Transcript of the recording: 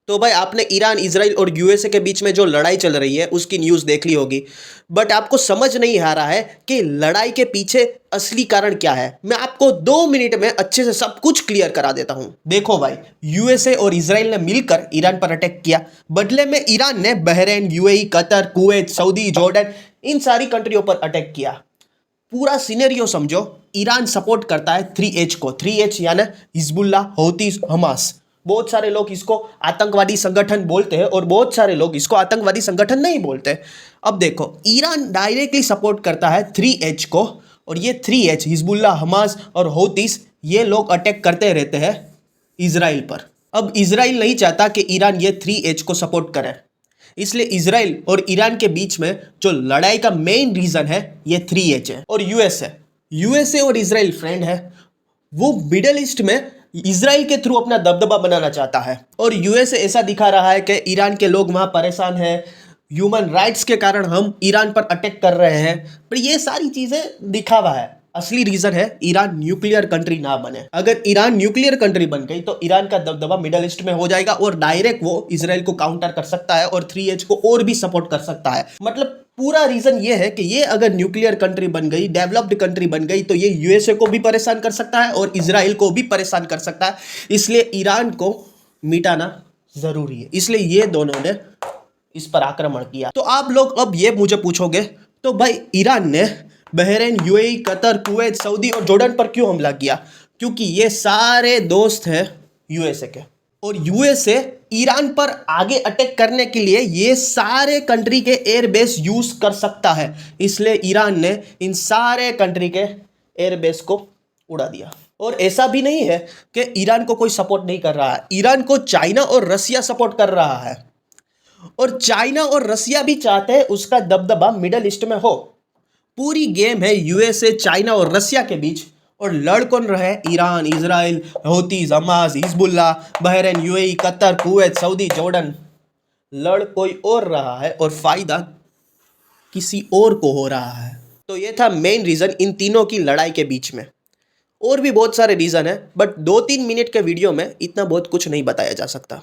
तो भाई आपने ईरान, इजराइल और यूएसए के बीच में जो लड़ाई चल रही है उसकी न्यूज़ देख ली होगी, बट आपको समझ नहीं आ रहा है कि लड़ाई के पीछे असली कारण क्या है। मैं आपको 2 मिनट में अच्छे से सब कुछ क्लियर करा देता हूं। देखो भाई, यूएसए और इजराइल ने मिलकर ईरान पर अटैक किया। बदले में ईरान ने Bahrain, UAE, Qatar, Kuwait, Saudi, Jordan इन सारी कंट्रियों पर अटैक किया। पूरा सिनेरियो समझो। ईरान सपोर्ट करता है 3H को, 3H यानी हिजबुल्ला, हौतीस, हमास। बहुत सारे लोग इसको आतंकवादी संगठन बोलते हैं और बहुत सारे लोग इसको आतंकवादी संगठन नहीं बोलते। अब देखो, ईरान डायरेक्टली सपोर्ट करता है 3H को, और ये 3H हिजबुल्ला, हमास और हौतीस ये लोग अटैक करते रहते हैं इजराइल पर। अब इजराइल नहीं चाहता कि ईरान ये 3H को सपोर्ट करे, इसलिए इजराइल और ईरान के बीच में जो लड़ाई का मेन रीजन है ये 3H है। और यूएसए और इजराइल फ्रेंड है। वो मिडल ईस्ट में इजराइल के थ्रू अपना दबदबा बनाना चाहता है, और यूएसए ऐसा दिखा रहा है कि ईरान के लोग वहां परेशान हैं, ह्यूमन राइट्स के कारण हम ईरान पर अटैक कर रहे हैं। पर ये सारी चीजें दिखावा है। असली रीजन है ईरान न्यूक्लियर कंट्री ना बने। अगर ईरान न्यूक्लियर कंट्री बन गई तो ईरान का दबदबा मिडल ईस्ट में हो जाएगा और डायरेक्ट वो इजराइल को काउंटर कर सकता है और 3H को और भी सपोर्ट कर सकता है। मतलब पूरा रीजन ये है कि ये अगर न्यूक्लियर कंट्री बन गई, डेवलप्ड कंट्री बन गई, तो ये यूएसए को भी परेशान कर सकता है और इजराइल को भी परेशान कर सकता है। इसलिए ईरान को मिटाना जरूरी है। इसलिए ये दोनों ने इस पर आक्रमण किया। तो आप लोग अब ये मुझे पूछोगे, तो भाई ईरान ने Bahrain, UAE, Qatar, Kuwait, Saudi और जॉर्डन पर क्यों हमला किया? क्योंकि ये सारे दोस्त हैं यूएसए के, और यूएसए ईरान पर आगे अटैक करने के लिए ये सारे कंट्री के एयरबेस यूज कर सकता है। इसलिए ईरान ने इन सारे कंट्री के एयरबेस को उड़ा दिया। और ऐसा भी नहीं है कि ईरान को कोई सपोर्ट नहीं कर रहा है। ईरान को चाइना और रसिया सपोर्ट कर रहा है, और चाइना और रसिया भी चाहते हैं उसका दबदबा मिडल ईस्ट में हो। पूरी गेम है यूएसए, चाइना और रसिया के बीच, और लड़ कौन रहे? Iran, Israel, Houthis, Hamas, Hezbollah, Bahrain, UAE, Qatar, Kuwait, Saudi, Jordan. लड़ कोई और रहा है और फायदा किसी और को हो रहा है। तो ये था मेन रीजन इन तीनों की लड़ाई के बीच में। और भी बहुत सारे रीजन है, बट 2-3 मिनट के वीडियो में इतना बहुत कुछ नहीं बताया जा सकता।